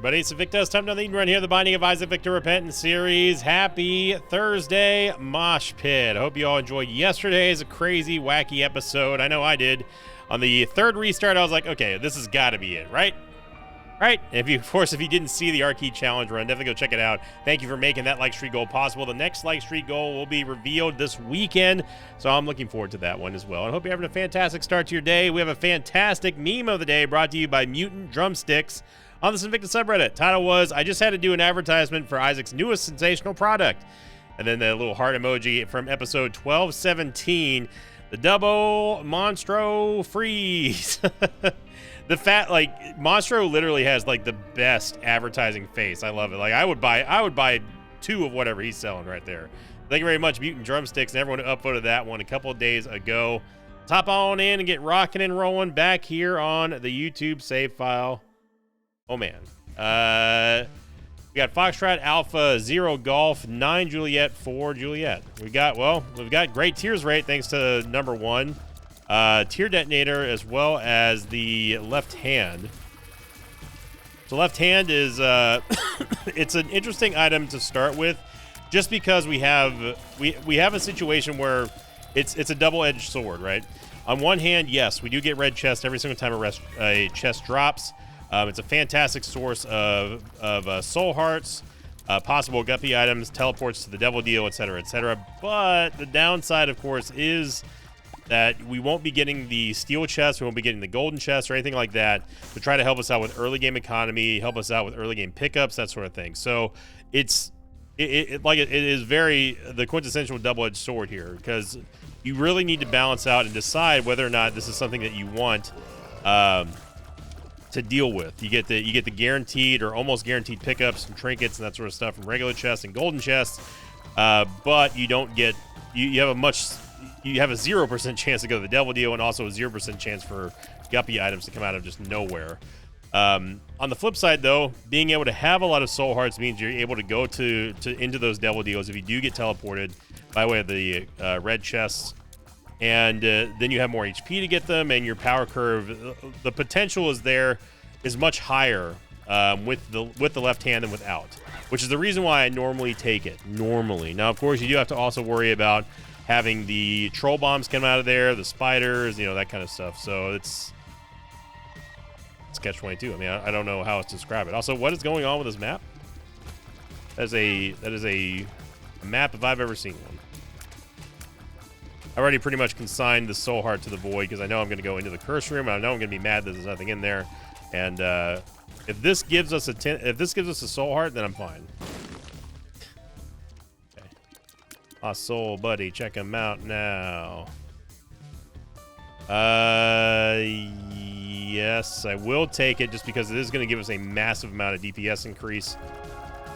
Everybody, it's Victor. Time to the Eden Run here, the Binding of Isaac Victor Repentance series. Happy Thursday, Mosh Pit. I hope you all enjoyed yesterday's crazy, wacky episode. I know I did. On the third restart, I was like, okay, this has got to be it, right? Right? And if you, of course, if you didn't see the Arcade Challenge run, definitely go check it out. Thank you for making that like streak goal possible. The next like streak goal will be revealed this weekend, so I'm looking forward to that one as well. I hope you're having a fantastic start to your day. We have a fantastic meme of the day brought to you by Mutant Drumsticks on the Sinvicta subreddit. Title was, I just had to do an advertisement for Isaac's newest sensational product. And then the little heart emoji from episode 1217, the double Monstro freeze. The fat, like, Monstro literally has like the best advertising face. I love it. Like, I would buy two of whatever he's selling right there. Thank you very much, Mutant Drumsticks, and everyone who upvoted that one a couple of days ago. Top on in and get rocking and rolling back here on the YouTube save file. Oh man. We got Foxtrot Alpha 0 Golf 9 Juliet 4 Juliet. We've got great tiers rate thanks to number 1. Tier detonator as well as the left hand. So left hand is it's an interesting item to start with, just because we have a situation where it's a double-edged sword, right? On one hand, yes, we do get red chest every single time a chest drops. It's a fantastic source of soul hearts, possible guppy items, teleports to the devil deal, etc., etc. But the downside, of course, is that we won't be getting the steel chest, we won't be getting the golden chest or anything like that to try to help us out with early game economy, help us out with early game pickups, that sort of thing. So it is very the quintessential double-edged sword here, because you really need to balance out and decide whether or not this is something that you want to deal with. You get the guaranteed or almost guaranteed pickups and trinkets and that sort of stuff from regular chests and golden chests, but you don't get you have a 0% chance to go to the devil deal, and also a 0% chance for guppy items to come out of just nowhere. On the flip side, though, being able to have a lot of soul hearts means you're able to go into those devil deals if you do get teleported by way of the red chests. And then you have more HP to get them, and your power curve, the potential is much higher with the left hand than without, which is the reason why I normally take it. Now, of course, you do have to also worry about having the troll bombs come out of there, the spiders, that kind of stuff. So it's catch-22. I mean, I don't know how else to describe it. Also, what is going on with this map? That is a map if I've ever seen one. I already pretty much consigned the soul heart to the void because I know I'm going to go into the curse room, and I know I'm going to be mad that there's nothing in there. And if this gives us a soul heart, then I'm fine. Okay. Ah, soul buddy, check him out now. Yes, I will take it just because it is going to give us a massive amount of DPS increase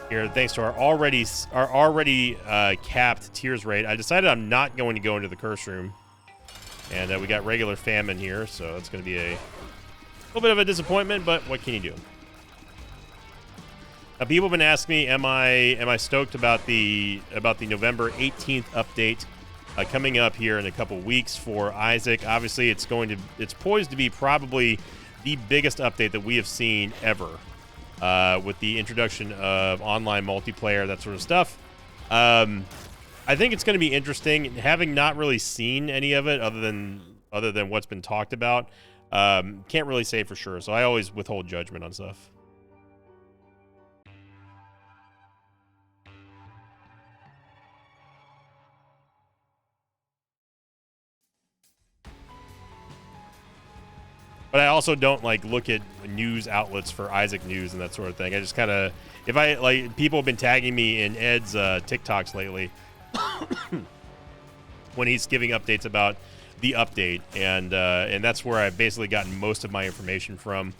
here, thanks to our already capped tiers rate. I decided I'm not going to go into the curse room, and we got regular famine here, so it's going to be a little bit of a disappointment. But what can you do? People have been asking me, am I stoked about the November 18th update coming up here in a couple weeks for Isaac? Obviously, it's poised to be probably the biggest update that we have seen ever. With the introduction of online multiplayer, that sort of stuff. I think it's going to be interesting. Having not really seen any of it other than what's been talked about, can't really say for sure. So I always withhold judgment on stuff. But I also don't look at news outlets for Isaac news and that sort of thing. I just kind of, people have been tagging me in Ed's TikToks lately when he's giving updates about the update, and that's where I've basically gotten most of my information from.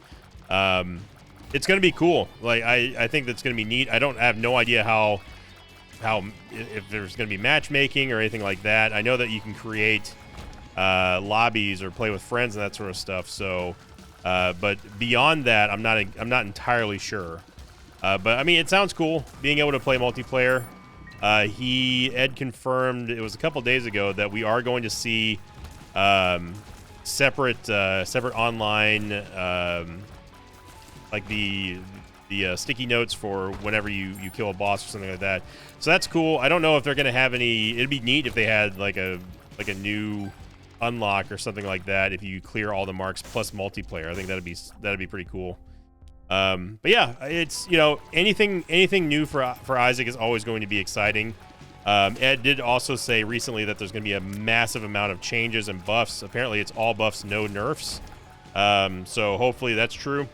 It's going to be cool. I think that's going to be neat. I have no idea how if there's going to be matchmaking or anything like that. I know that you can create lobbies or play with friends and that sort of stuff. So, but beyond that, I'm not entirely sure. But I mean, it sounds cool being able to play multiplayer. Ed confirmed, it was a couple days ago, that we are going to see separate online, like the sticky notes for whenever you kill a boss or something like that. So that's cool. I don't know if they're gonna have any. It'd be neat if they had like a new unlock or something like that if you clear all the marks plus multiplayer. I think that'd be pretty cool. But yeah, it's, you know, anything new for Isaac is always going to be exciting. Ed did also say recently that there's going to be a massive amount of changes and buffs. Apparently it's all buffs, no nerfs. So hopefully that's true.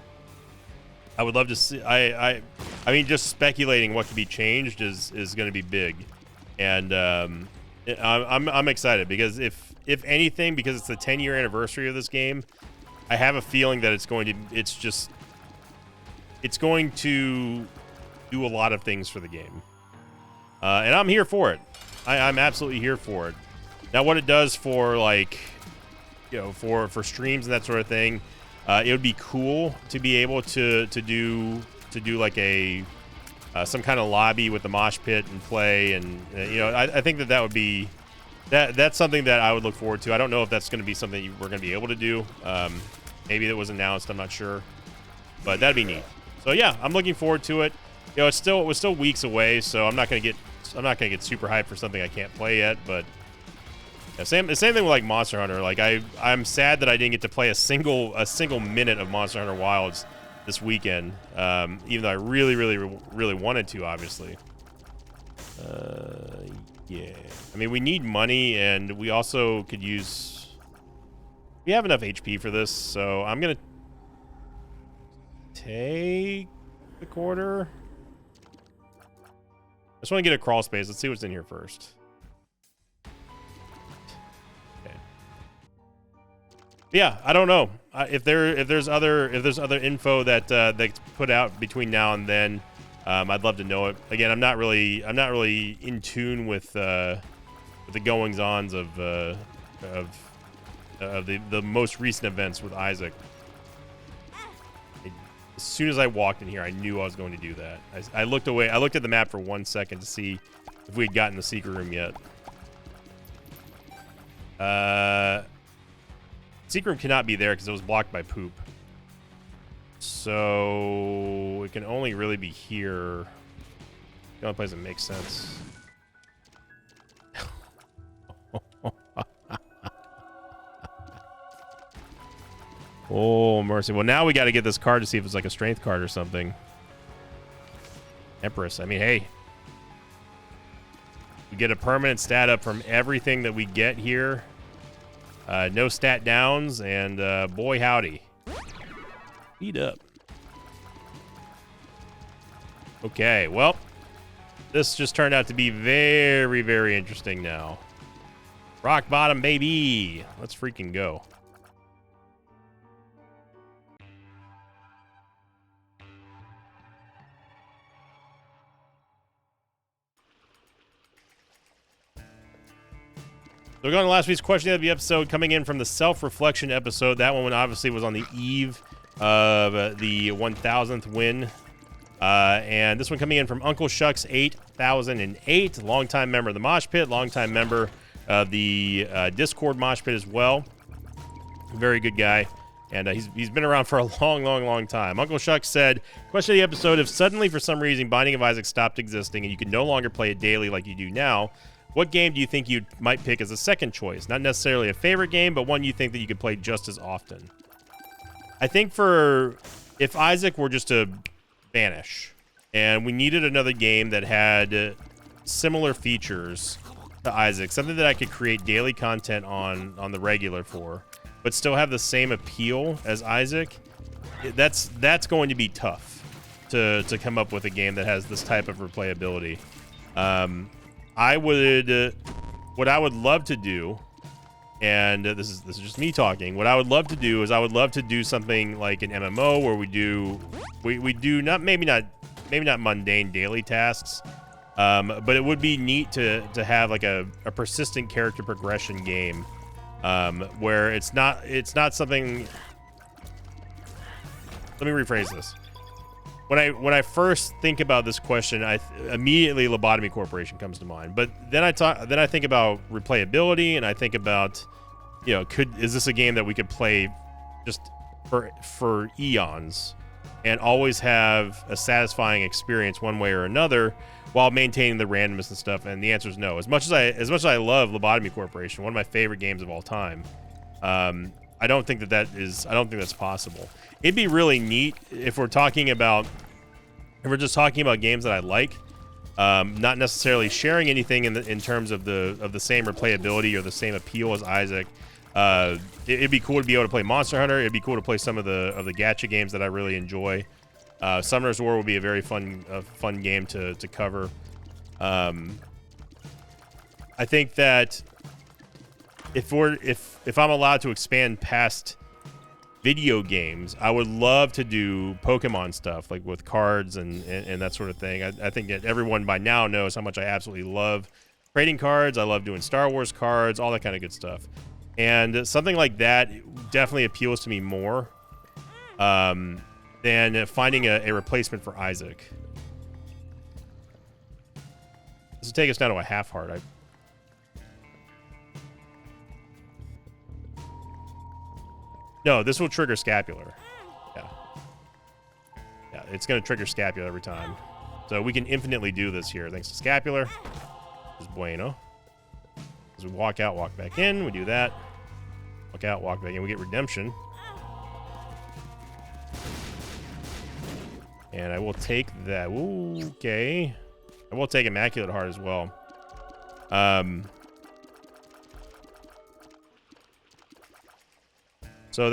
I would love to see. I mean, just speculating what could be changed is going to be big, and I'm excited because if anything, because it's the 10-year anniversary of this game, I have a feeling that it's going to do a lot of things for the game, and I'm here for it. I'm absolutely here for it. Now, what it does for, like, you know, for streams and that sort of thing. It would be cool to be able to do like a some kind of lobby with the mosh pit and play, and you know, I think that would be that's something that I would look forward to. I don't know if that's going to be something we're going to be able to do. Maybe that was announced. I'm not sure, but that'd be neat. So yeah, I'm looking forward to it. You know, it was still weeks away, so I'm not going to get super hyped for something I can't play yet, but. Yeah, the same thing with like Monster Hunter. Like I'm sad that I didn't get to play a single minute of Monster Hunter Wilds this weekend, even though I really wanted to, obviously. Yeah. I mean, we need money, and we also could use. We have enough HP for this, so I'm gonna take the quarter. I just want to get a crawl space. Let's see what's in here first. Yeah, I don't know if there's other info that that's put out between now and then. I'd love to know it. Again, I'm not really in tune with the goings-ons of the most recent events with Isaac. As soon as I walked in here, I knew I was going to do that. I looked away. I looked at the map for 1 second to see if we had gotten the secret room yet. Secret room cannot be there because it was blocked by poop. So it can only really be here. The only place that makes sense. Oh, mercy. Well, now we got to get this card to see if it's like a strength card or something. Empress. I mean, hey. We get a permanent stat up from everything that we get here. No stat downs, and boy howdy. Speed up. Okay, well, this just turned out to be very, very interesting now. Rock bottom, baby. Let's freaking go. So we're going to last week's question of the episode, coming in from the self-reflection episode. That one obviously was on the eve of the 1000th win. And this one coming in from Uncle Shucks 8008, longtime member of the Mosh Pit, longtime member of the Discord Mosh Pit as well. Very good guy. And he's been around for a long time. Uncle Shucks said, question of the episode, if suddenly for some reason Binding of Isaac stopped existing and you could no longer play it daily like you do now, what game do you think you might pick as a second choice? Not necessarily a favorite game, but one you think that you could play just as often. I think if Isaac were just to vanish and we needed another game that had similar features to Isaac, something that I could create daily content on the regular for, but still have the same appeal as Isaac, that's going to be tough to come up with a game that has this type of replayability. What I would love to do, and this is just me talking. What I would love to do is I would love to do something like an MMO where we do not maybe not mundane daily tasks, but it would be neat to have like a persistent character progression game, where it's not something. Let me rephrase this. When I first think about this question, immediately Lobotomy Corporation comes to mind. But then I think about replayability, and I think about, you know, is this a game that we could play just for eons? and always have a satisfying experience one way or another while maintaining the randomness and stuff? And the answer is no. As much as I love Lobotomy Corporation, one of my favorite games of all time, I don't think that's possible. It'd be really neat if we're just talking about games that I like, not necessarily sharing anything in terms of the same replayability or the same appeal as Isaac. It'd be cool to be able to play Monster Hunter. It'd be cool to play some of the gacha games that I really enjoy. Summoner's War will be a very fun game to cover. I think that if I'm allowed to expand past video games, I would love to do Pokemon stuff, like with cards and that sort of thing. I think that everyone by now knows how much I absolutely love trading cards. I love doing Star Wars cards, all that kind of good stuff. And something like that definitely appeals to me more than finding a replacement for Isaac. This will take us down to a half heart. No, this will trigger Scapular. Yeah, it's going to trigger Scapular every time. So we can infinitely do this here thanks to Scapular. This is bueno. As we walk out, walk back in, we do that. Walk out, walk back in, we get Redemption. And I will take that. Ooh, okay. I will take Immaculate Heart as well. So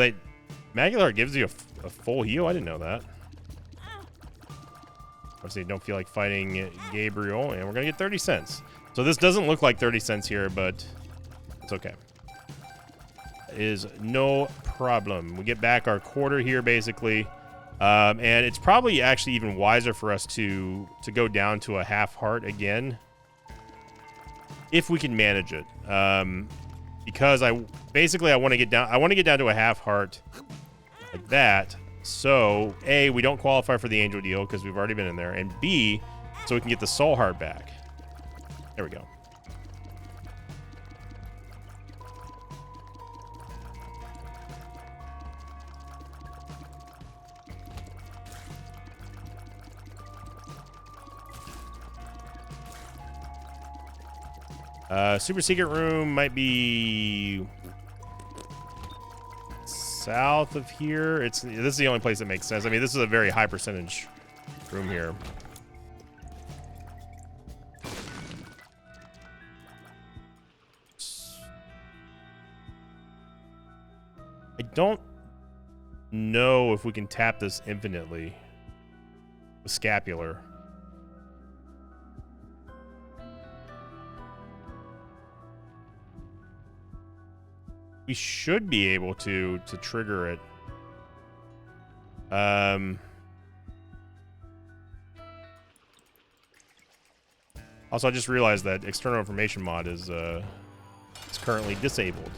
Immaculate Heart gives you a full heal? I didn't know that. Obviously, don't feel like fighting Gabriel, and we're going to get 30 cents. So this doesn't look like 30 cents here, but it's okay. It is no problem. We get back our quarter here, basically. And it's probably actually even wiser for us to go down to a half heart again, if we can manage it. Because I want to get down to a half heart like that. So A, we don't qualify for the angel deal because we've already been in there, and B, so we can get the soul heart back. There we go. Super secret room might be south of here. This is the only place that makes sense. I mean, this is a very high percentage room here. I don't know if we can tap this infinitely with Scapular. We should be able to trigger it. Also, I just realized that external information mod is currently disabled.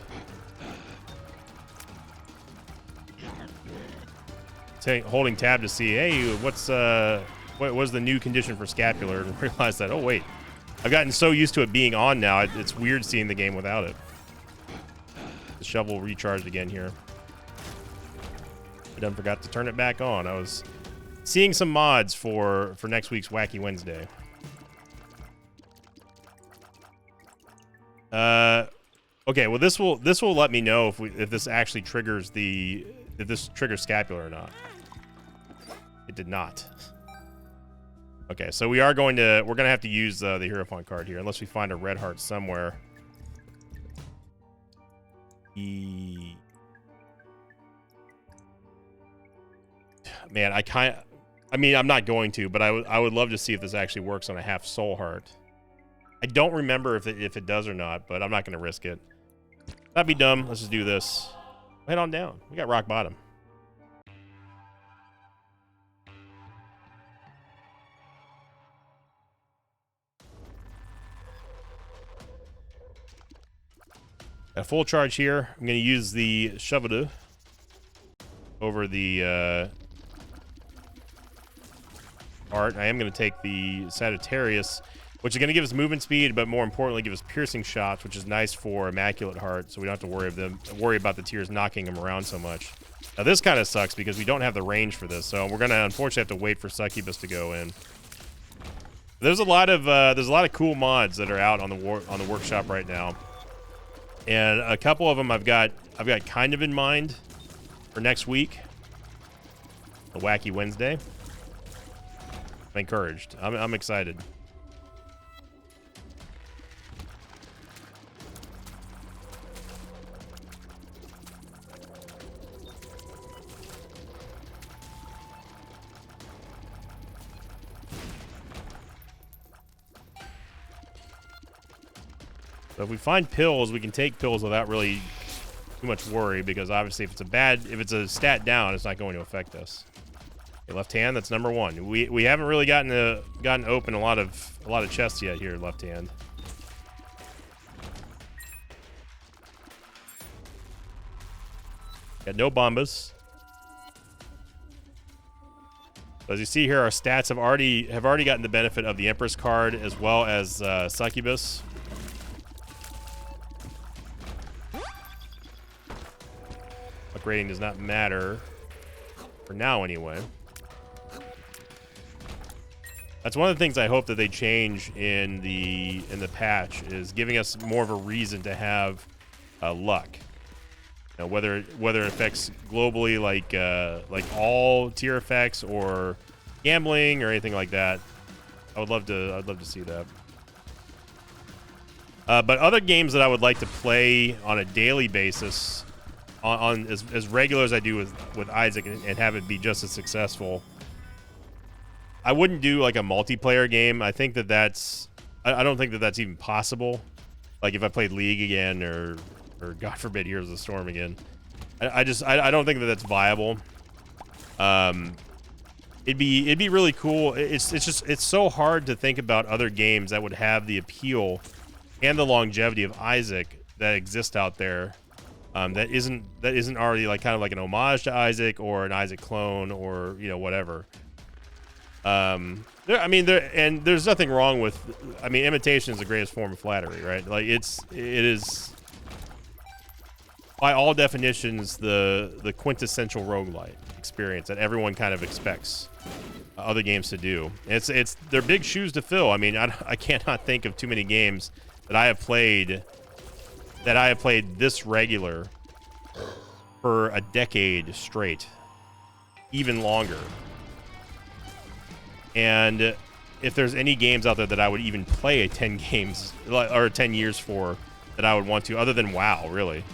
Holding tab to see, hey, what was the new condition for Scapular, and realize that, oh wait, I've gotten so used to it being on now, it's weird seeing the game without it. The shovel recharged again here. I done forgot to turn it back on. I was seeing some mods for next week's Wacky Wednesday. Okay, well this will let me know if this actually triggers Scapular or not. It did not. Okay, so we're gonna have to use the Hierophant card here unless we find a red heart somewhere. Man, I'm not going to, but I would love to see if this actually works on a half soul heart. I don't remember if it does or not, but I'm not going to risk it. That'd be dumb. Let's just do this. Head on down. We got rock bottom. At full charge here, I'm going to use the Shovel over the art. I am going to take the Sagittarius. which is going to give us movement speed, but more importantly, give us piercing shots, which is nice for Immaculate Heart, so we don't have to worry about the tears knocking them around so much. Now, this kind of sucks because we don't have the range for this, so we're going to unfortunately have to wait for Succubus to go in. There's a lot of cool mods that are out on the workshop right now, and a couple of them I've got kind of in mind for next week, the Wacky Wednesday. I'm encouraged. I'm excited. So if we find pills, we can take pills without really too much worry, because obviously if it's a stat down, it's not going to affect us. Okay, left hand, that's number one. We haven't really gotten open a lot of chests yet here, left hand. Got no bombas. So as you see here, our stats have already gotten the benefit of the Empress card as well as Succubus. Upgrading does not matter for now, anyway. That's one of the things I hope that they change in the patch, is giving us more of a reason to have luck. You know, whether it affects globally, like all tier effects, or gambling or anything like that. I'd love to see that. But other games that I would like to play on a daily basis, on as regular as I do with Isaac, and have it be just as successful. I wouldn't do like a multiplayer game. I think that's I don't think that's even possible. Like if I played League again, or God forbid Heroes of the Storm again, I don't think that's viable. It'd be really cool. It's so hard to think about other games that would have the appeal and the longevity of Isaac that exist out there. That isn't already like kind of like an homage to Isaac, or an Isaac clone, or whatever. There's nothing wrong with. I mean, imitation is the greatest form of flattery, right? Like it is by all definitions the quintessential roguelite experience that everyone kind of expects other games to do. They're big shoes to fill. I mean, I cannot think of too many games that I have played this regular for a decade straight, even longer. And if there's any games out there that I would even play 10 games or 10 years for, that I would want to, other than WoW, really.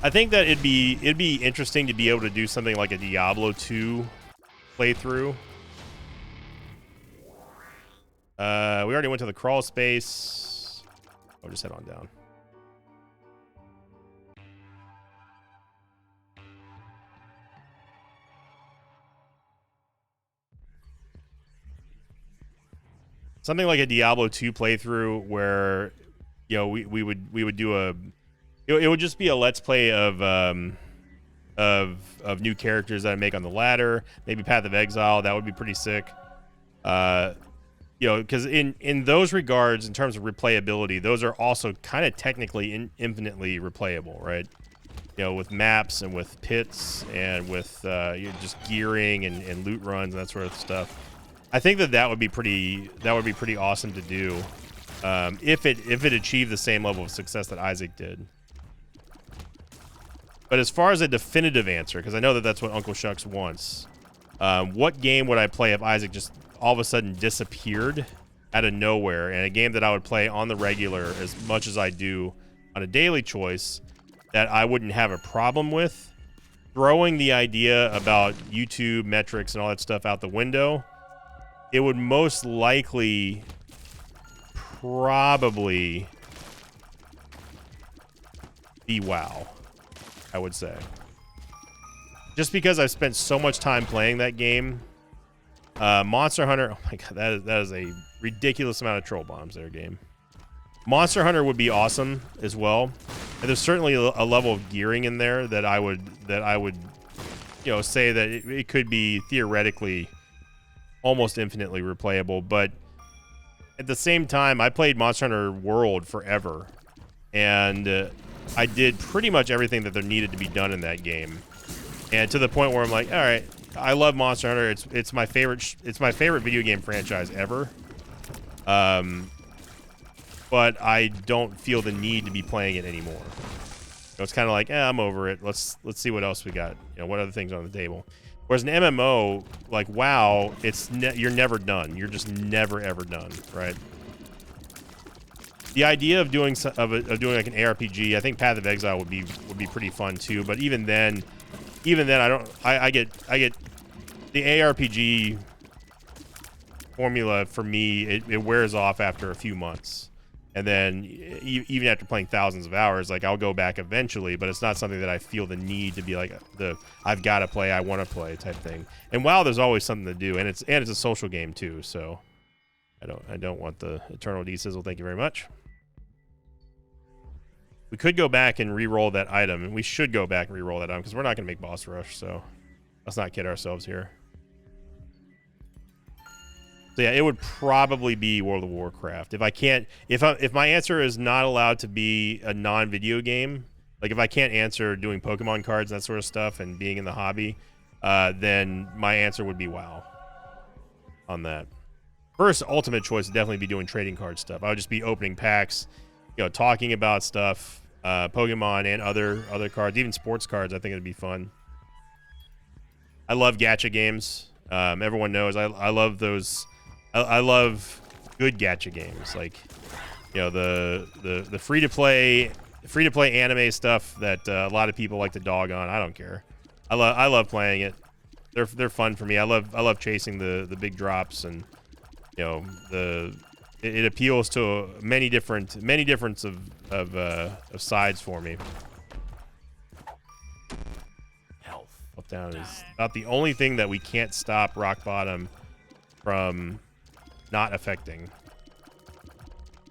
I think that it'd be interesting to be able to do something like a Diablo 2 playthrough. We already went to the crawl space. I'll just head on down. Something like a Diablo 2 playthrough where, we would do it would just be a let's play of new characters that I make on the ladder. Maybe Path of Exile. That would be pretty sick. Because in those regards, in terms of replayability, those are also kind of technically infinitely replayable, right? With maps and with pits and with just gearing and loot runs and that sort of stuff. I think that would be pretty awesome to do, if it achieved the same level of success that Isaac did. But as far as a definitive answer, because I know that that's what Uncle Shucks wants, what game would I play if Isaac just all of a sudden disappeared out of nowhere? And a game that I would play on the regular as much as I do on a daily choice, that I wouldn't have a problem with, throwing the idea about YouTube metrics and all that stuff out the window, it would most likely probably be WoW, I would say. Just because I've spent so much time playing that game. Monster Hunter, oh my god, that is a ridiculous amount of troll bombs there, game. Monster Hunter would be awesome as well. And there's certainly a level of gearing in there that I would say that it could be theoretically almost infinitely replayable. But at the same time, I played Monster Hunter World forever, and I did pretty much everything that there needed to be done in that game. And to the point where I'm like, all right, I love Monster Hunter. It's my favorite. It's my favorite video game franchise ever. But I don't feel the need to be playing it anymore. So it's kind of like, I'm over it. Let's see what else we got. You know, what other things on the table. Whereas an MMO, like WoW, you're never done. You're just never ever done, right? The idea of doing like an ARPG, I think Path of Exile would be pretty fun too. But even then I get the ARPG formula for me. It wears off after a few months. And then even after playing thousands of hours, like I'll go back eventually, but it's not something that I feel the need to be like I've got to play, I want to play type thing. And WoW, there's always something to do, and it's a social game too. So I don't want the Eternal D-Sizzle. Thank you very much. We could go back and re-roll that item, and we should go back and re-roll that item because we're not going to make boss rush. So let's not kid ourselves here. So yeah, it would probably be World of Warcraft. If my answer is not allowed to be a non-video game, like if I can't answer doing Pokemon cards and that sort of stuff and being in the hobby, then my answer would be WoW on that. First ultimate choice would definitely be doing trading card stuff. I would just be opening packs, you know, talking about stuff, Pokemon and other cards, even sports cards. I think it'd be fun. I love gacha games. Everyone knows I love those. I love good gacha games, like, you know, the free to play anime stuff that a lot of people like to dog on. I don't care. I love playing it. They're fun for me. I love chasing the big drops, and you know it appeals to many different of sides for me. Health up down is about the only thing that we can't stop Rock Bottom from not affecting.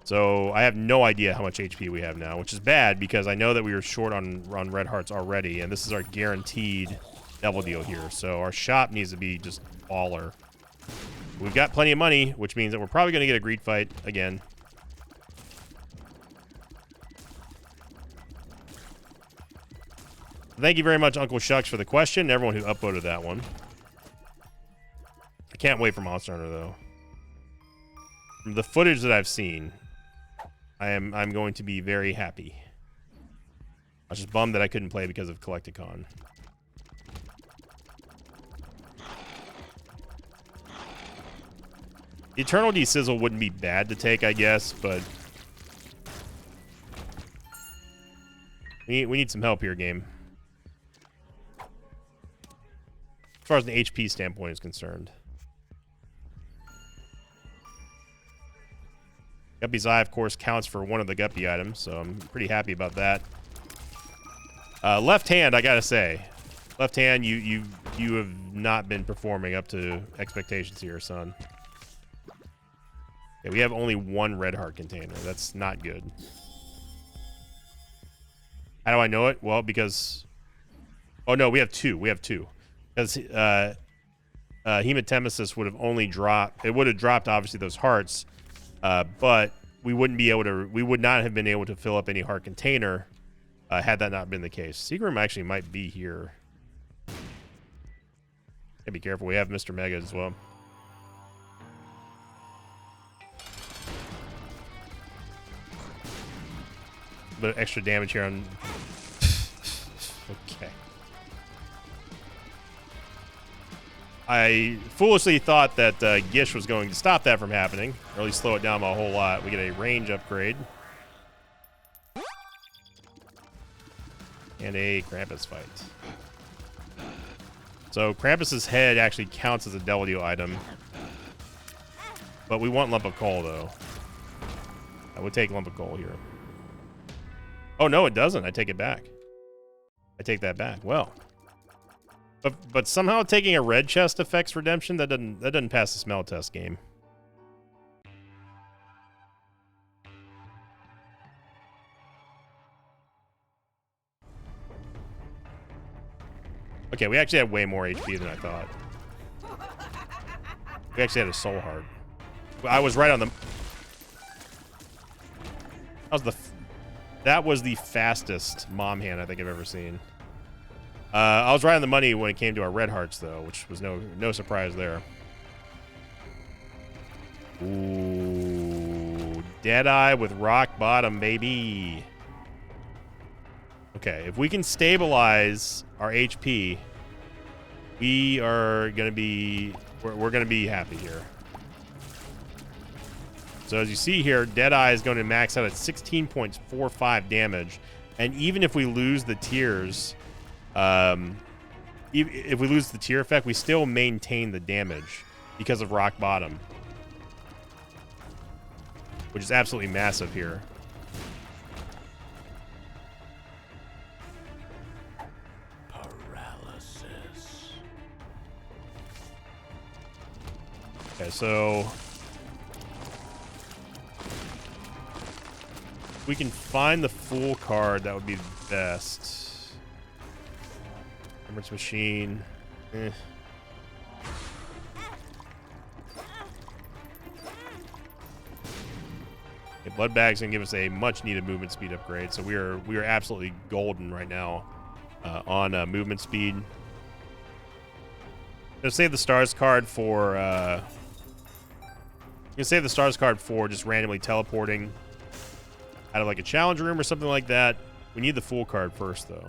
So I have no idea how much HP we have now, which is bad because I know that we were short on red hearts already, and this is our guaranteed double deal here. So our shop needs to be just baller. We've got plenty of money, which means that we're probably going to get a greed fight again. Thank you very much, Uncle Shucks, for the question, and everyone who upvoted that one. I can't wait for Monster Hunter, though. From the footage that I've seen, I'm going to be very happy. I was just bummed that I couldn't play because of Collecticon. The Eternal D-Sizzle wouldn't be bad to take, I guess, but we need some help here, game. As far as the HP standpoint is concerned. Guppy's Eye, of course, counts for one of the Guppy items, so I'm pretty happy about that. Left hand, I gotta say. Left hand, you have not been performing up to expectations here, son. Okay, we have only one red heart container. That's not good. How do I know it? Well, because... Oh, no, we have two. We have two. Because Hematemesis would have only dropped... It would have dropped, obviously, those hearts. But we wouldn't be able to... We would not have been able to fill up any heart container had that not been the case. Secret Room actually might be here. Gotta be careful. We have Mr. Mega as well. A bit of extra damage here on... Okay. I foolishly thought that Gish was going to stop that from happening, or at least slow it down by a whole lot. We get a range upgrade. And a Krampus fight. So Krampus's head actually counts as a double deal item. But we want Lump of Coal, though. I would take Lump of Coal here. Oh, no, it doesn't. I take it back. I take that back. Well. But somehow taking a red chest affects redemption. That doesn't pass the smell test, game. Okay, we actually have way more HP than I thought. We actually had a soul heart. I was right on the... That was the fastest mom hand I think I've ever seen. I was right on the money when it came to our red hearts, though, which was no surprise there. Ooh, Deadeye with rock bottom, baby. Okay, if we can stabilize our HP, we are gonna be we're gonna be happy here. So as you see here, Deadeye is going to max out at 16.45 damage, and even if we lose the tears, if we lose the tear effect, we still maintain the damage because of rock bottom, which is absolutely massive here. Paralysis. Okay, so if we can find the full card, that would be best. Remembrance Machine. Eh. Okay, Blood Bag's gonna give us a much needed movement speed upgrade, so we are absolutely golden right now on movement speed. Gonna save the stars card for just randomly teleporting out of like a challenge room or something like that. We need the full card first, though.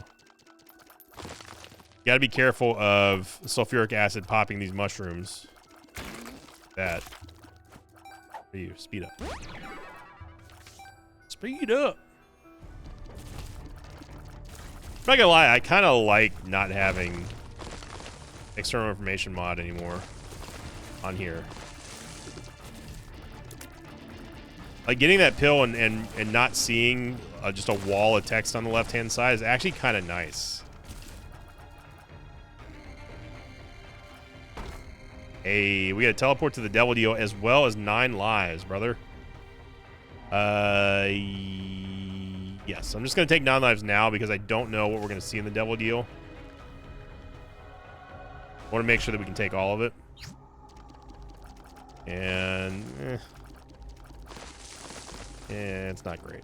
You gotta be careful of sulfuric acid popping these mushrooms. That. For you, speed up. Speed up. I'm not gonna lie, I kind of like not having external information mod anymore on here. Like getting that pill and not seeing just a wall of text on the left-hand side is actually kind of nice. Hey, we got to teleport to the Devil Deal as well as 9 lives, brother. Yes, I'm just going to take 9 lives now because I don't know what we're going to see in the Devil Deal. I want to make sure that we can take all of it. And... yeah, it's not great.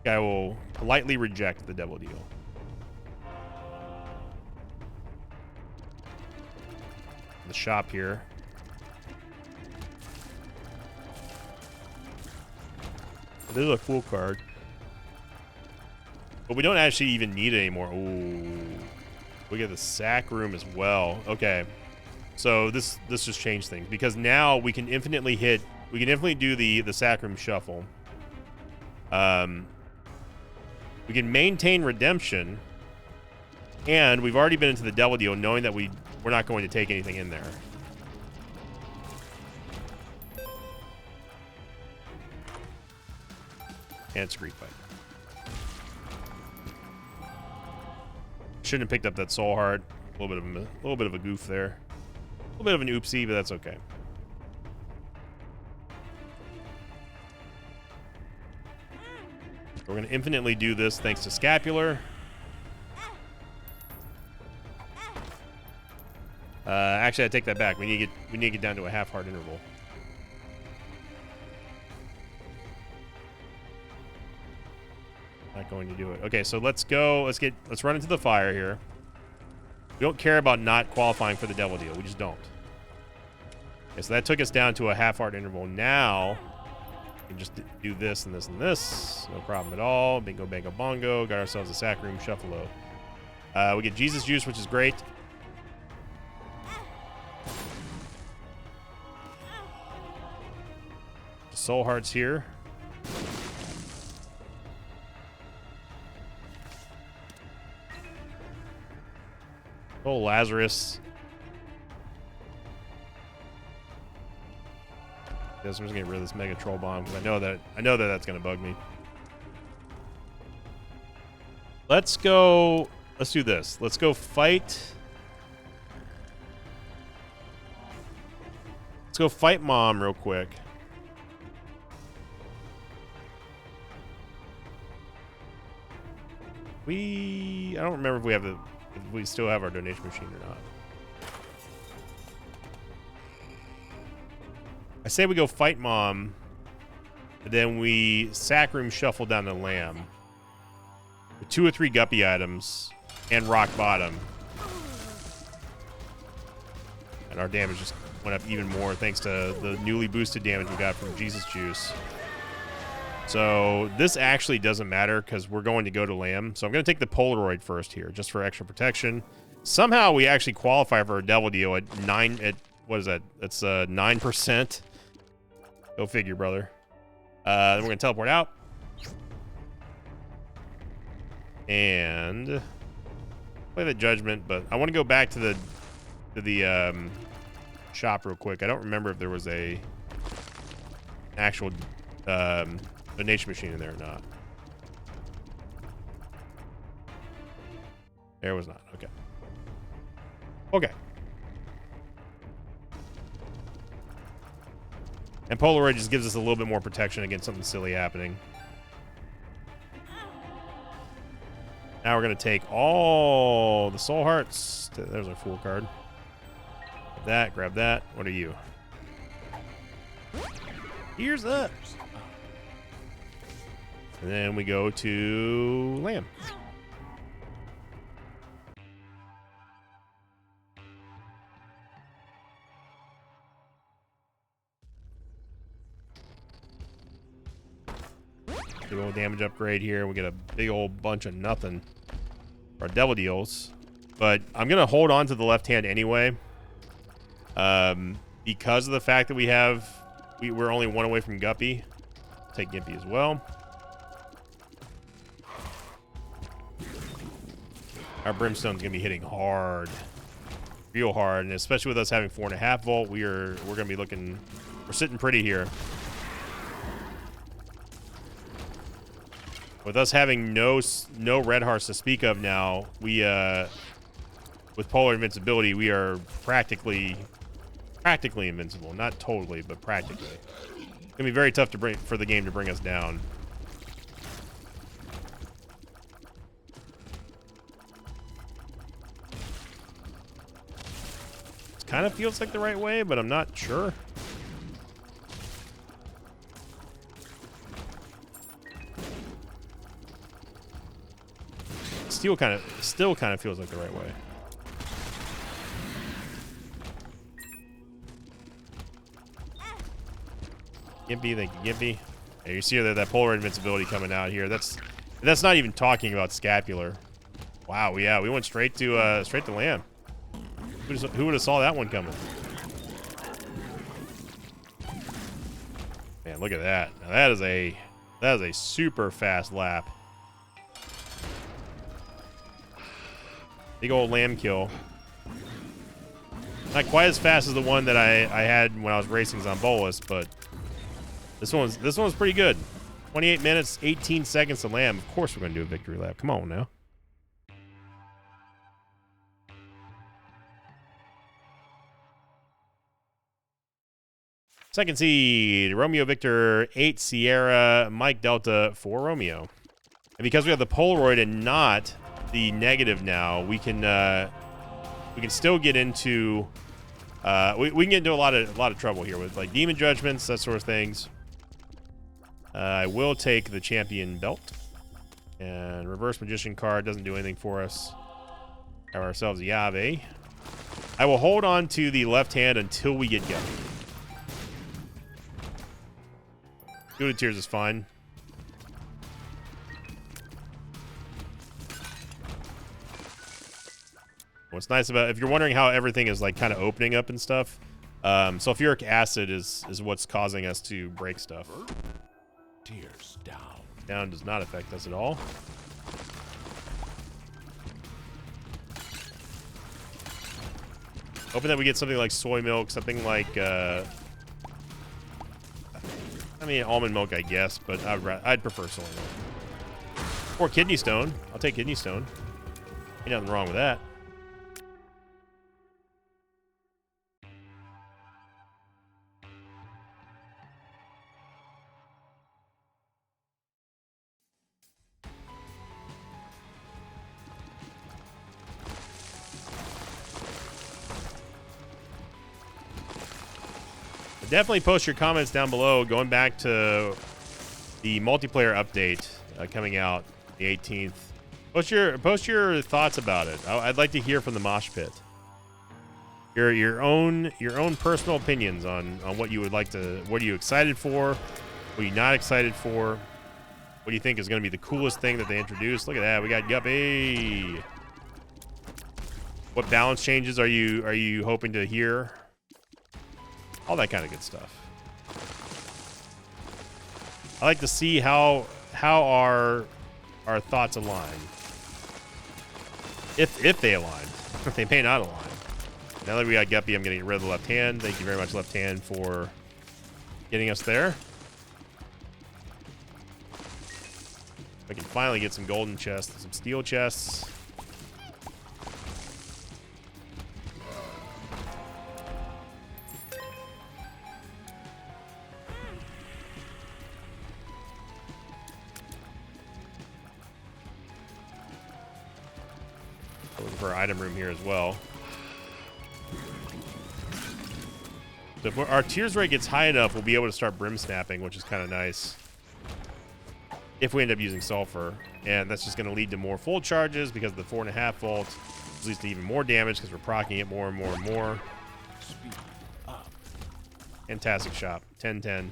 Guy will politely reject the Devil Deal. The shop here. This is a full card. But we don't actually even need it anymore. Ooh. We get the sack room as well. Okay. So this just changed things because now we can infinitely hit. We can definitely do the sack room shuffle. We can maintain redemption, and we've already been into the Devil Deal, knowing that we're not going to take anything in there. And it's Greek Fight. Shouldn't have picked up that soul heart. A little bit of a goof there. A little bit of an oopsie, but that's okay. We're going to infinitely do this thanks to Scapular. Actually, I take that back. We need to get down to a half-heart interval. Not going to do it. Okay, so let's go. Let's run into the fire here. We don't care about not qualifying for the Devil Deal. We just don't. Okay, so that took us down to a half-heart interval. Now we can just do this and this and this. No problem at all. Bingo, bango, bongo. Got ourselves a sack room shuffalo. We get Jesus Juice, which is great. Soul Hearts here. Oh, Lazarus. Guess I'm just gonna get rid of this Mega Troll Bomb because I know that that's gonna bug me. Let's go. Let's do this. Let's go fight. Let's go fight Mom real quick. I don't remember if we still have our donation machine or not. say we go fight Mom, then we sack room shuffle down to Lamb. With 2 or 3 Guppy items and Rock Bottom. And our damage just went up even more thanks to the newly boosted damage we got from Jesus Juice. So this actually doesn't matter because we're going to go to Lamb. So I'm going to take the Polaroid first here just for extra protection. Somehow we actually qualify for a Devil Deal at what is that? That's 9%. Go figure, brother. Then we're going to teleport out. And play the Judgment, but I want to go back to the shop real quick. I don't remember if there was a actual donation machine in there or not. There was not. Okay. Okay. And Polaroid just gives us a little bit more protection against something silly happening. Now we're going to take all the soul hearts. There's our Fool card. Grab that, grab that. What are you? Ears up. And then we go to Lamb. Big old damage upgrade here. We get a big old bunch of nothing for our Devil Deals. But I'm going to hold on to the left hand anyway. Because of the fact that we're only 1 away from Guppy. Take Gimpy as well. Our Brimstone's going to be hitting hard. Real hard. And especially with us having 4.5 volt, we're going to be looking... We're sitting pretty here. With us having no red hearts to speak of now, we with Polar Invincibility, we are practically invincible. Not totally, but practically. It's gonna be very tough for the game to bring us down. It kind of feels like the right way, but I'm not sure. Still kind of feels like the right way. Gimpy, thank you, Gimpy. Yeah, you see that Polar Invincibility coming out here. That's not even talking about Scapular. Wow, yeah, we went straight to Lamb. Who would have saw that one coming? Man, look at that. Now that is a super fast lap. Big old Lamb kill. Not quite as fast as the one that I had when I was racing Zombolis, but this one's pretty good. 28 minutes, 18 seconds to Lamb. Of course we're going to do a victory lap. Come on now. Second seed, Romeo Victor 8 Sierra, Mike Delta 4 Romeo. And because we have the Polaroid and not the negative now, we can still get into we can get into a lot of trouble here with like Demon Judgments, that sort of things. I will take the Champion Belt, and Reverse Magician card doesn't do anything for us. Have ourselves a Yave. I will hold on to the left hand until we get going. Good Tears is fine. What's nice about, if you're wondering how everything is like kind of opening up and stuff, sulfuric acid is what's causing us to break stuff. Tears down. Down does not affect us at all. Hoping that we get something like soy milk, something like I mean almond milk, I guess, but I'd prefer soy milk. Or kidney stone. I'll take kidney stone. Ain't nothing wrong with that. definitely post your comments down below. Going back to the multiplayer update coming out the 18th. Post your thoughts about it. I'd like to hear from the Mosh Pit. Your own personal opinions on what you would like to. What are you excited for? What are you not excited for? What do you think is going to be the coolest thing that they introduced? Look at that. We got Guppy. What balance changes are you hoping to hear? All that kind of good stuff. I like to see how our thoughts align. If they align. They may not align. Now that we got Guppy, I'm going to get rid of the left hand. Thank you very much, left hand, for getting us there. I can finally get some golden chests, some steel chests. Looking for our item room here as well. So if our tears rate gets high enough, we'll be able to start brim snapping, which is kind of nice. If we end up using sulfur. And that's just going to lead to more full charges because of the 4.5 volt. Which leads to even more damage because we're proccing it more and more and more. Speed up. Fantastic shop. 10-10.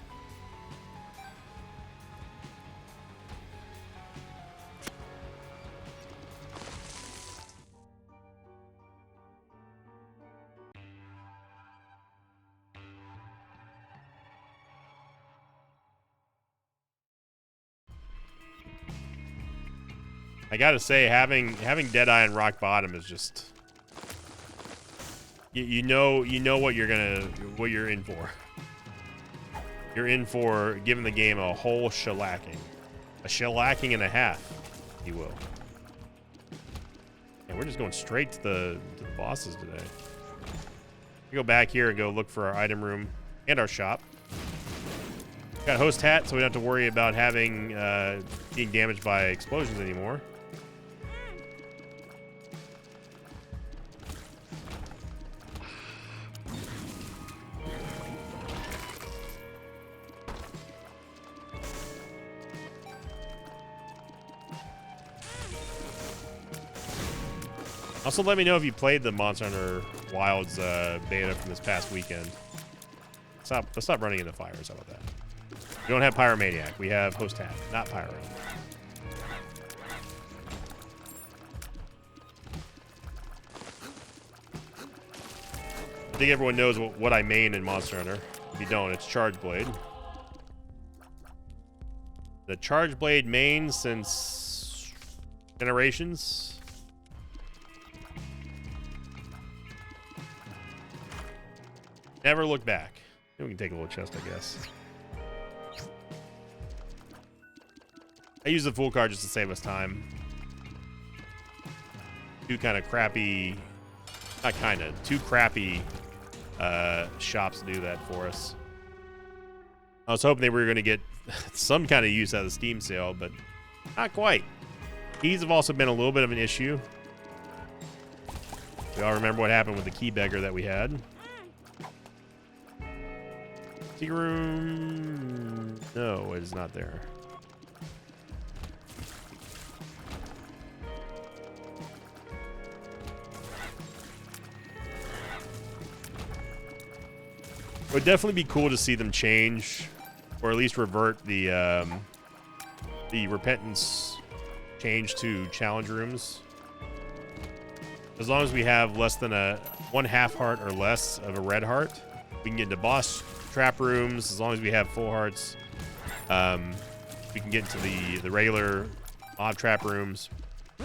I gotta say, having Deadeye and Rock Bottom is just you know what you're in for. You're in for giving the game a whole shellacking, and a half, if you will. And we're just going straight to the bosses today. We go back here and go look for our item room and our shop. Got a host hat, so we don't have to worry about having being damaged by explosions anymore. Also, let me know if you played the Monster Hunter Wilds beta from this past weekend. Let's stop running into fires. How about that? We don't have Pyromaniac. We have Host Hat, not Pyro. I think everyone knows what I main in Monster Hunter. If you don't, it's Charge Blade. The Charge Blade main since Generations. Never look back. We can take a little chest, I guess. I use the full card just to save us time. Two crappy shops to do that for us. I was hoping they were going to get some kind of use out of the Steam sale, but not quite. Keys have also been a little bit of an issue. We all remember what happened with the key beggar that we had. Secret room. No, it is not there. It would definitely be cool to see them change, or at least revert the repentance change to challenge rooms. As long as we have less than one half heart or less of a red heart, we can get into boss trap rooms. As long as we have full hearts, we can get into the regular mob trap rooms. I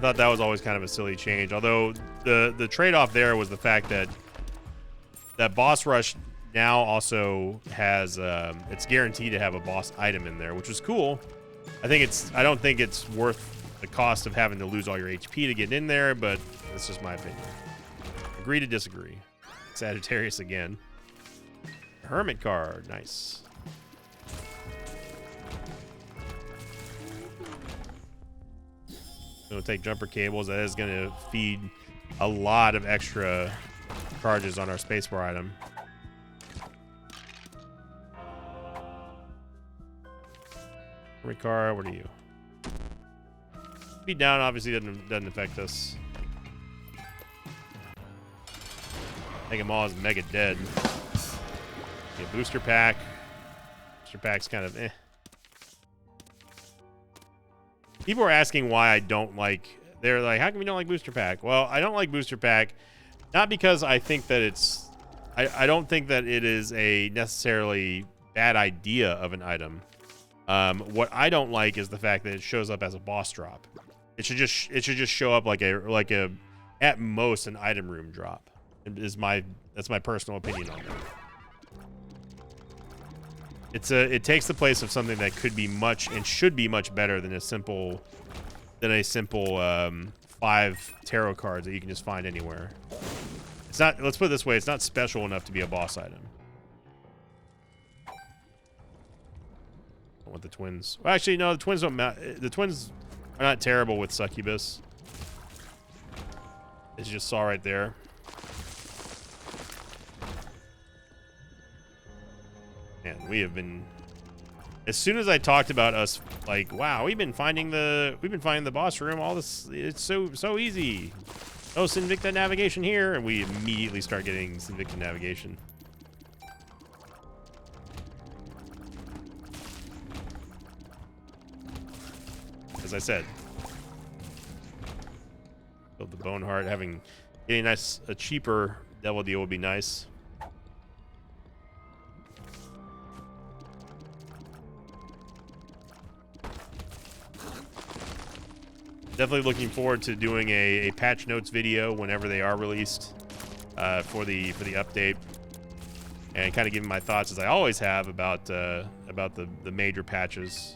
thought that was always kind of a silly change, although the trade-off there was the fact that boss rush now also has it's guaranteed to have a boss item in there, which was cool. I don't think it's worth the cost of having to lose all your HP to get in there, but that's just my opinion. Agree to disagree. Sagittarius again. Hermit card, nice. Gonna take jumper cables. That is gonna feed a lot of extra charges on our spacebar item. Hermit card, what are you? Speed down obviously doesn't affect us. Make them all as mega dead. Okay, booster pack. Booster pack's kind of eh. People are asking why I don't like. They're like, how come you don't like booster pack? Well, I don't like booster pack, not because I think that it's. I don't think that it is a necessarily bad idea of an item. What I don't like is the fact that it shows up as a boss drop. It should just show up like a at most an item room drop. That's my personal opinion on that. It takes the place of something that could be much and should be much better than a simple 5 tarot cards that you can just find anywhere. It's not. Let's put it this way: it's not special enough to be a boss item. I want the twins. Well, actually, no. The twins don't. The twins are not terrible with Succubus. As you just saw right there. Man, we have been. As soon as I talked about us, like, wow, we've been finding the boss room. All this, it's so easy. Oh, Sinvicta navigation here, and we immediately start getting Sinvicta navigation. As I said, build the bone heart. Getting a cheaper devil deal would be nice. Definitely looking forward to doing a patch notes video whenever they are released for the update, and kind of giving my thoughts as I always have about the major patches.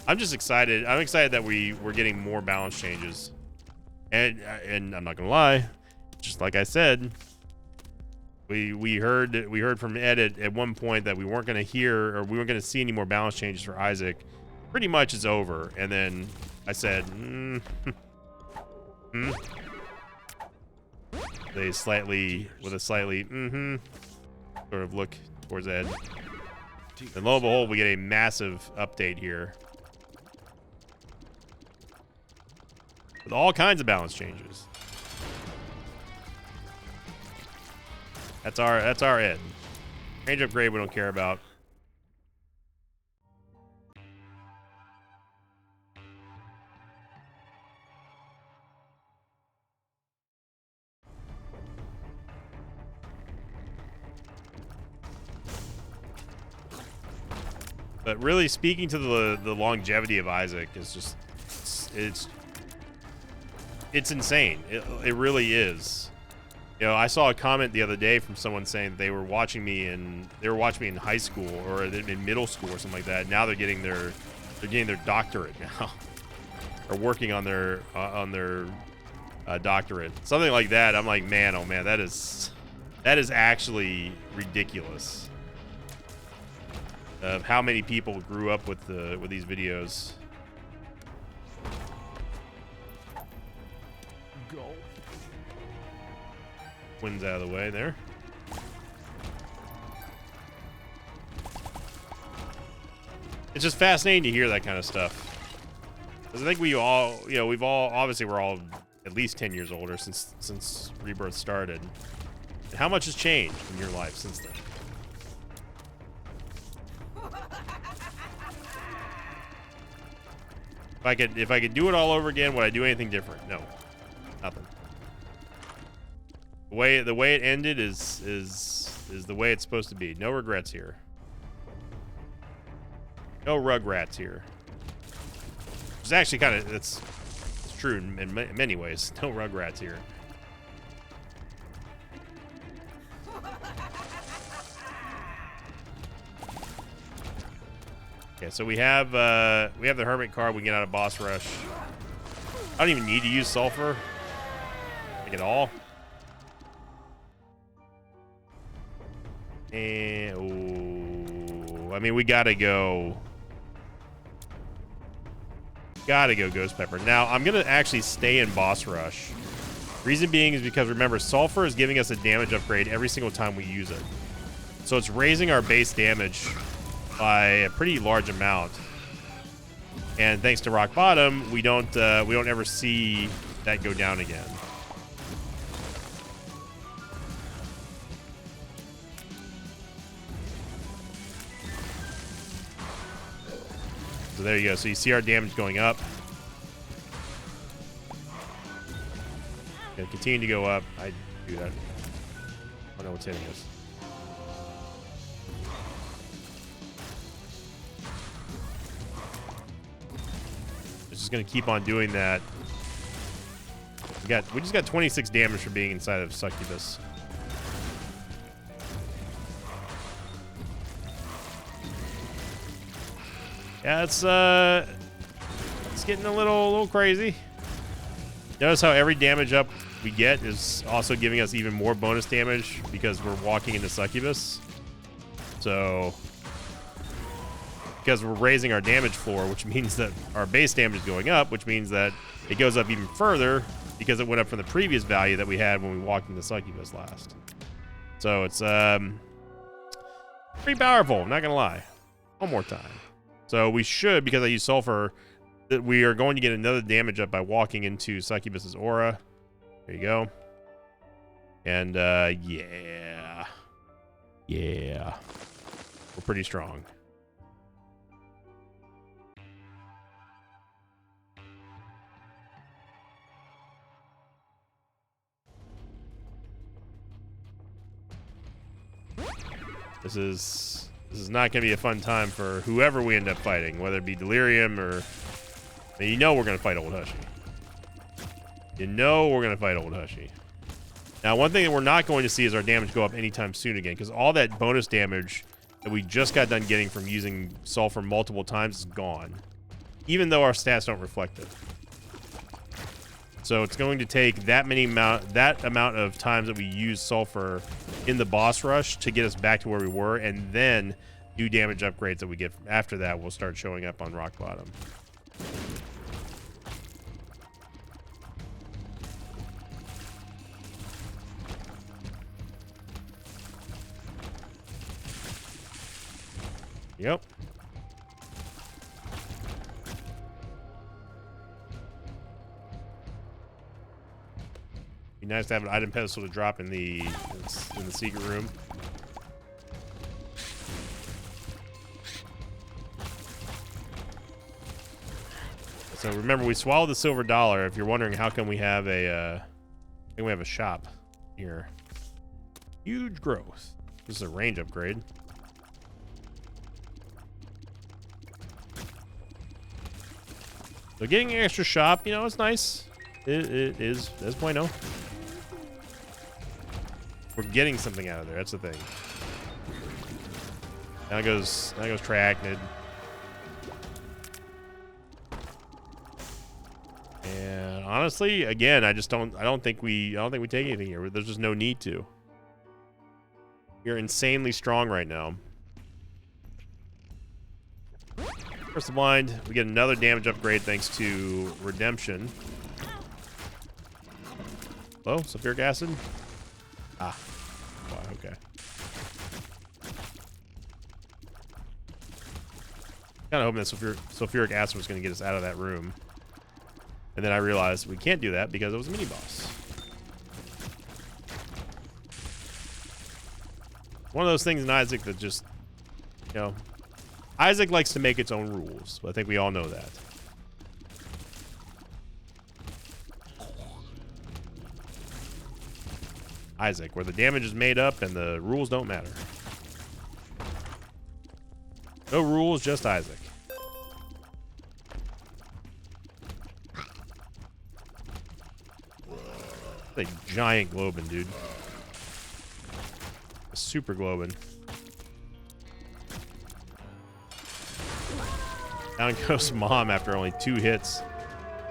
I'm just excited. I'm excited that we're getting more balance changes, and I'm not gonna lie, just like I said, we heard from Ed at one point that we weren't gonna see any more balance changes for Isaac. Pretty much is over, and then I said, with a slightly sort of look towards Ed. And lo and behold, we get a massive update here with all kinds of balance changes. That's our Ed. Range upgrade we don't care about. But really, speaking to the longevity of Isaac is just it's insane. It really is. You know, I saw a comment the other day from someone saying that they were watching me in high school or in middle school or something like that. Now they're getting their doctorate now, or working on their doctorate, something like that. I'm like, man, oh man, that is actually ridiculous. Of how many people grew up with these videos. Go. Twins out of the way there. It's just fascinating to hear that kind of stuff. Because I think we're all at least 10 years older since Rebirth started. And how much has changed in your life since then? If I could do it all over again, would I do anything different? No, nothing. The way it ended is the way it's supposed to be. No regrets here. No Rugrats here. It's actually kind of it's true in many ways. No Rugrats here. Okay, so we have the Hermit card. We can get out of Boss Rush. I don't even need to use Sulfur, like at all. And I mean, we gotta go Ghost Pepper. Now I'm gonna actually stay in Boss Rush Reason being is because, remember, sulfur is giving us a damage upgrade every single time we use it. So it's raising our base damage by a pretty large amount. And thanks to rock bottom, we don't ever see that go down again. So there you go. So you see our damage going up. Gonna continue to go up. I do that. I don't know what's hitting us. It's just gonna keep on doing that. We just got 26 damage for being inside of Succubus. Yeah, it's getting a little crazy. Notice how every damage up we get is also giving us even more bonus damage because we're walking into Succubus. So, because we're raising our damage floor, which means that our base damage is going up, which means that it goes up even further because it went up from the previous value that we had when we walked into Succubus last. So it's pretty powerful, not gonna lie. One more time. So we should, because I use sulfur, that we are going to get another damage up by walking into Succubus's aura. There you go. And yeah. We're pretty strong. This is not going to be a fun time for whoever we end up fighting, whether it be Delirium or... You know we're going to fight Old Hushy. You know we're going to fight Old Hushy. Now, one thing that we're not going to see is our damage go up anytime soon again, because all that bonus damage that we just got done getting from using sulfur multiple times is gone, even though our stats don't reflect it. So it's going to take that amount of times that we use sulfur in the boss rush to get us back to where we were, and then new damage upgrades that we get after that will start showing up on rock bottom. Yep. Be nice to have an item pedestal to drop in the secret room. So remember, we swallowed the silver dollar. If you're wondering how come we have a shop here. Huge growth. This is a range upgrade. So getting an extra shop, you know, it's nice. It is, that's bueno. We're getting something out of there. That's the thing. Now goes Triachnid. And honestly, again, I don't think we take anything here. There's just no need to. You're insanely strong right now. First of blind, we get another damage upgrade thanks to Redemption. Oh, sulfuric acid? Ah. Wow, okay. Kind of hoping that sulfuric acid was going to get us out of that room. And then I realized we can't do that because it was a mini-boss. One of those things in Isaac that just, you know... Isaac likes to make its own rules, but I think we all know that. Isaac, where the damage is made up and the rules don't matter. No rules, just Isaac. That's a giant Globin, dude. A super Globin. Down goes Mom after only 2 hits.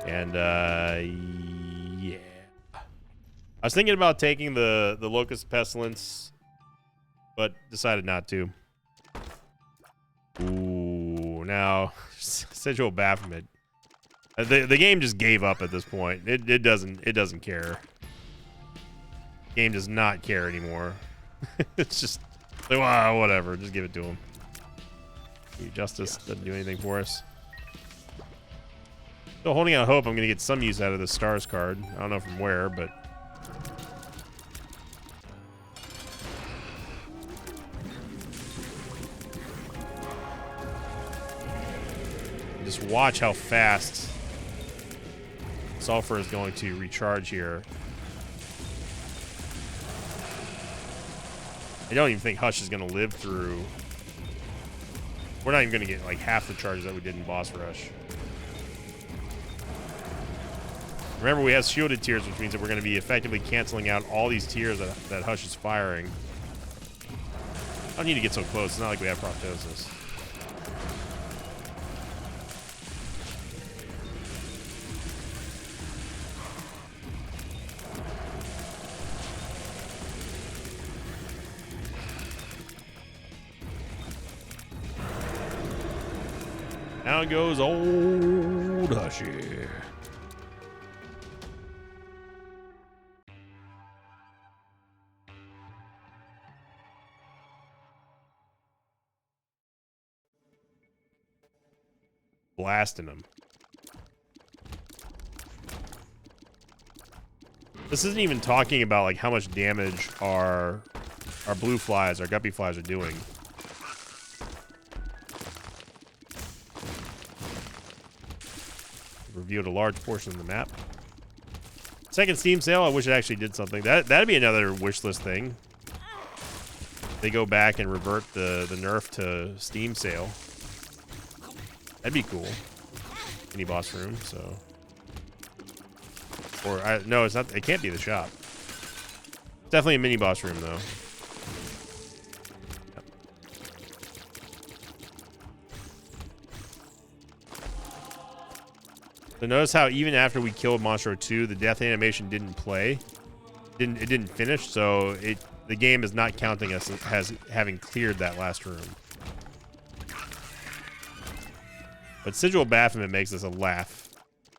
And, yeah. I was thinking about taking the Locust Pestilence, but decided not to. Ooh, now, Sigil Baphomet. The game just gave up at this point. It doesn't care. Game does not care anymore. It's just like, wow, whatever. Just give it to him. Justice doesn't do anything for us. Still holding out hope I'm going to get some use out of the stars card. I don't know from where, but... Just watch how fast Sulfur is going to recharge here. I don't even think Hush is going to live through... We're not even going to get like half the charges that we did in Boss Rush. Remember, we have shielded tiers, which means that we're going to be effectively canceling out all these tiers that Hush is firing. I don't need to get so close. It's not like we have Proptosis. Now goes old Hushy. Blasting him. This isn't even talking about like how much damage our blue flies, our guppy flies are doing. Revealed a large portion of the map. Second Steam sale, I wish it actually did something. That'd be another wish list thing. They go back and revert the nerf to Steam sale. That'd be cool. Mini boss room, so. Or no, it's not. It can't be the shop. Definitely a mini boss room though. So notice how even after we killed Monstro 2, the death animation didn't play. It didn't finish, so the game is not counting us as having cleared that last room. But Sigil Baphomet makes us a laugh.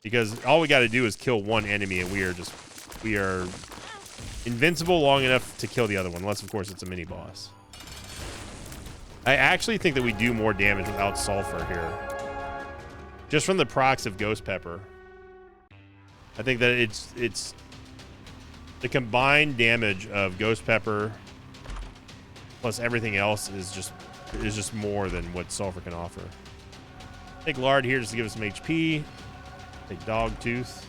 Because all we gotta do is kill one enemy and we are invincible long enough to kill the other one, unless of course it's a mini boss. I actually think that we do more damage without Sulfur here. Just from the procs of Ghost Pepper. I think that it's the combined damage of Ghost Pepper plus everything else is just more than what Sulfur can offer. Take Lard here just to give us some HP. Take Dog Tooth.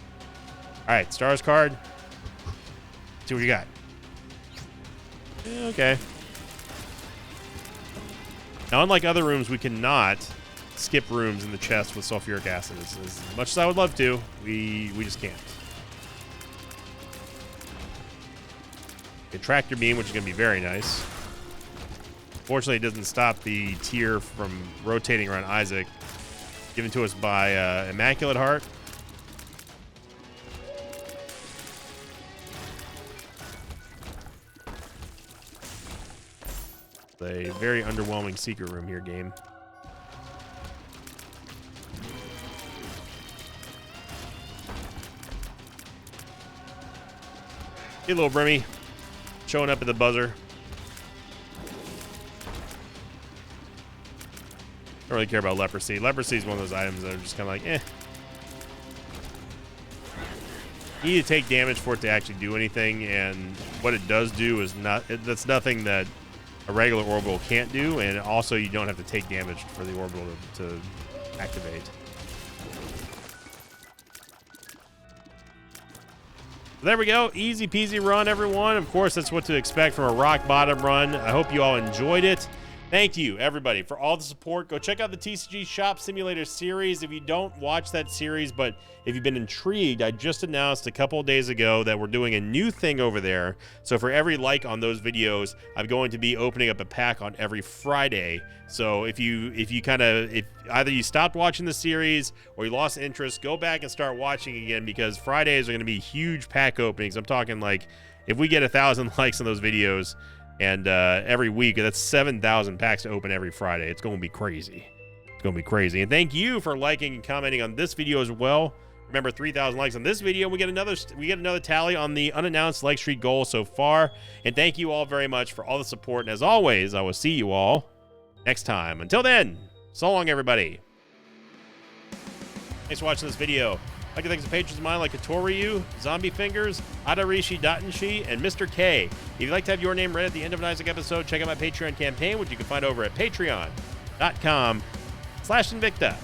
Alright, Stars card. See what you got. Yeah, okay. Now, unlike other rooms, we cannot skip rooms in the chest with sulfuric acid. As much as I would love to, we just can't. Okay, Tractor Beam, which is going to be very nice. Fortunately, it doesn't stop the tier from rotating around Isaac. Given to us by Immaculate Heart. A very underwhelming secret room here, game. Hey, little Brimmy. Showing up at the buzzer. Don't really care about Leprosy. Leprosy is one of those items that are just kind of like, eh. You need to take damage for it to actually do anything, and what it does do is that's nothing that a regular orbital can't do, and also you don't have to take damage for the orbital to activate. There we go. Easy peasy run, everyone. Of course, that's what to expect from a rock bottom run. I hope you all enjoyed it. Thank you, everybody, for all the support. Go check out the TCG Shop Simulator series. If you don't watch that series, but if you've been intrigued, I just announced a couple of days ago that we're doing a new thing over there. So for every like on those videos, I'm going to be opening up a pack on every Friday. So if either you stopped watching the series or you lost interest, go back and start watching again, because Fridays are going to be huge pack openings. I'm talking like if we get 1,000 likes on those videos, and every week, that's 7,000 packs to open every Friday. It's going to be crazy. It's going to be crazy. And thank you for liking and commenting on this video as well. Remember, 3,000 likes on this video. We get another tally on the unannounced like streak goal so far. And thank you all very much for all the support. And as always, I will see you all next time. Until then, so long, everybody. Thanks for watching this video. I'd like to thank some patrons of mine like Katoryu, Zombie Fingers, Adarishi Datenshi, and Mr. K. If you'd like to have your name read at the end of an Isaac episode, check out my Patreon campaign, which you can find over at patreon.com/Invicta.